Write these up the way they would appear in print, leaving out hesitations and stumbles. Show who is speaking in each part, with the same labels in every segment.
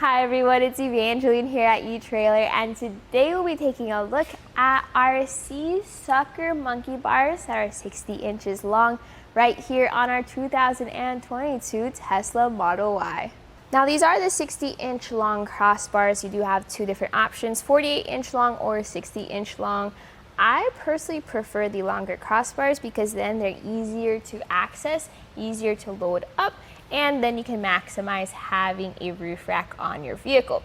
Speaker 1: Hi everyone, it's Evangeline here at etrailer, and today we'll be taking a look at our SeaSucker Monkey Bars that are 60 inches long right here on our 2022 Tesla Model Y. Now these are the 60-inch long crossbars. You do have two different options, 48-inch long or 60-inch long. I personally prefer the longer crossbars because then they're easier to access, easier to load up, and then you can maximize having a roof rack on your vehicle.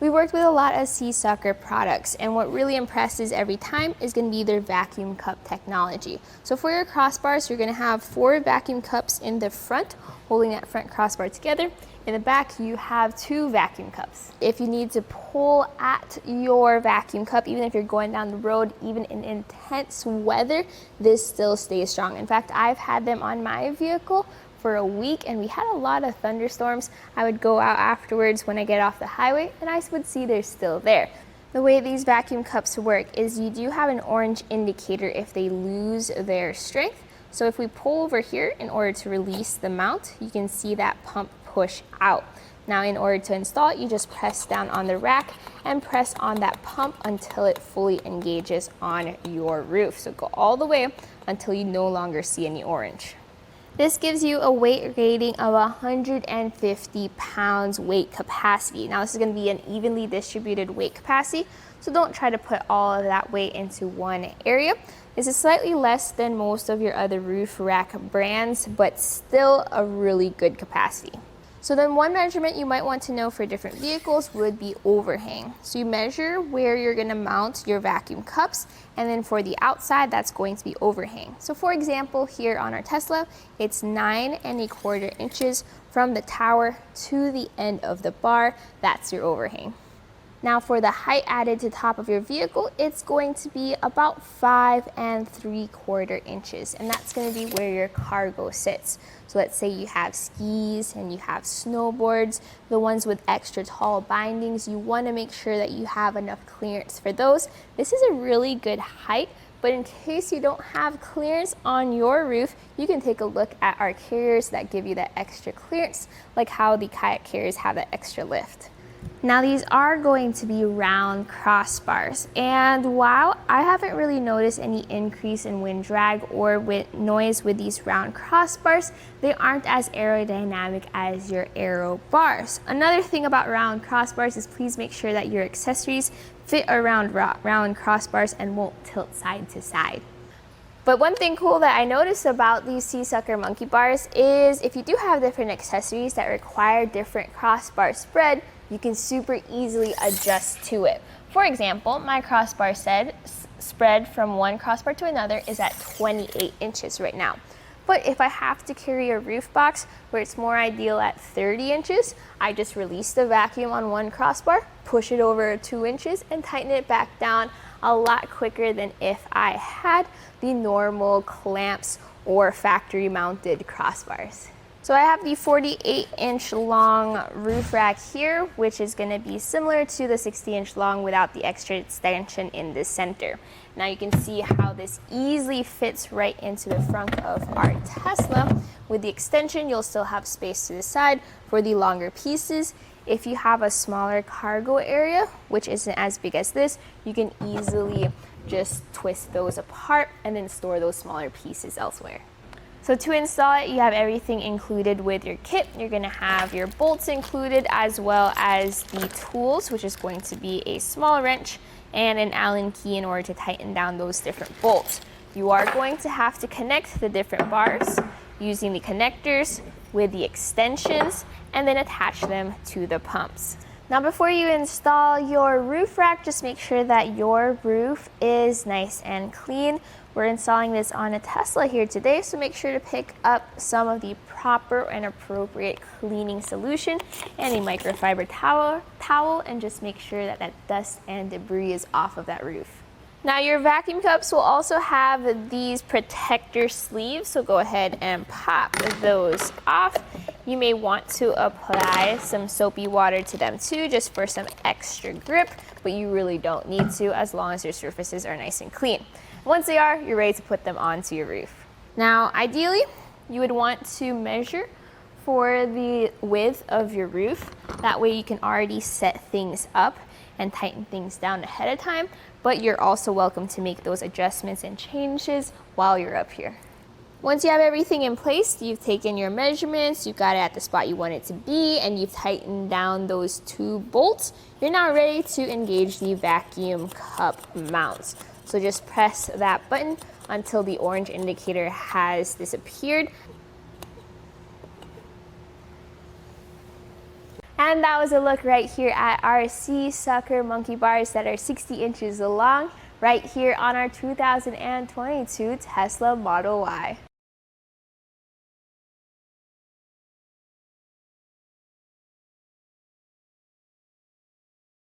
Speaker 1: We worked with a lot of SeaSucker products, and what really impresses every time is going to be their vacuum cup technology. So for your crossbars, you're going to have 4 vacuum cups in the front, holding that front crossbar together. In the back, you have 2 vacuum cups. If you need to pull at your vacuum cup, even if you're going down the road, even in intense weather, this still stays strong. In fact, I've had them on my vehicle for a week, and we had a lot of thunderstorms. I would go out afterwards when I get off the highway, and I would see they're still there. The way these vacuum cups work is you do have an orange indicator if they lose their strength. So if we pull over here in order to release the mount, you can see that pump push out. Now in order to install it, you just press down on the rack and press on that pump until it fully engages on your roof. So go all the way until you no longer see any orange. This gives you a weight rating of 150 pounds weight capacity. Now this is going to be an evenly distributed weight capacity, so don't try to put all of that weight into one area. This is slightly less than most of your other roof rack brands, but still a really good capacity. So then one measurement you might want to know for different vehicles would be overhang. So you measure where you're going to mount your vacuum cups, and then for the outside, that's going to be overhang. So for example, here on our Tesla, it's 9 1/4 inches from the tower to the end of the bar. That's your overhang. Now for the height added to top of your vehicle, it's going to be about 5 3/4 inches, and that's going to be where your cargo sits. So let's say you have skis and you have snowboards, the ones with extra tall bindings, you want to make sure that you have enough clearance for those. This is a really good height, but in case you don't have clearance on your roof, you can take a look at our carriers that give you that extra clearance, like how the kayak carriers have that extra lift. Now these are going to be round crossbars, and while I haven't really noticed any increase in wind drag or noise with these round crossbars, they aren't as aerodynamic as your aero bars. Another thing about round crossbars is please make sure that your accessories fit around round crossbars and won't tilt side to side. But one thing cool that I noticed about these SeaSucker Monkey Bars is if you do have different accessories that require different crossbar spread, you can super easily adjust to it. For example, my crossbar spread from one crossbar to another is at 28 inches right now. But if I have to carry a roof box where it's more ideal at 30 inches, I just release the vacuum on one crossbar, push it over 2 inches, and tighten it back down a lot quicker than if I had the normal clamps or factory mounted crossbars. So I have the 48-inch long roof rack here, which is going to be similar to the 60-inch long without the extra extension in the center. Now you can see how this easily fits right into the front of our Tesla. With the extension, you'll still have space to the side for the longer pieces. If you have a smaller cargo area, which isn't as big as this, you can easily just twist those apart and then store those smaller pieces elsewhere. So to install it, you have everything included with your kit. You're going to have your bolts included as well as the tools, which is going to be a small wrench and an Allen key in order to tighten down those different bolts. You are going to have to connect the different bars using the connectors with the extensions and then attach them to the pumps. Now before you install your roof rack, just make sure that your roof is nice and clean. We're installing this on a Tesla here today, so make sure to pick up some of the proper and appropriate cleaning solution and a microfiber towel, and just make sure that that dust and debris is off of that roof. Now your vacuum cups will also have these protector sleeves, so go ahead and pop those off. You may want to apply some soapy water to them too, just for some extra grip, but you really don't need to as long as your surfaces are nice and clean. Once they are, you're ready to put them onto your roof. Now, ideally, you would want to measure for the width of your roof. That way you can already set things up and tighten things down ahead of time, but you're also welcome to make those adjustments and changes while you're up here. Once you have everything in place, you've taken your measurements, you got it at the spot you want it to be, and you've tightened down those 2 bolts, you're now ready to engage the vacuum cup mounts. So just press that button until the orange indicator has disappeared. And that was a look right here at our SeaSucker Monkey Bars that are 60 inches long, right here on our 2022 Tesla Model Y.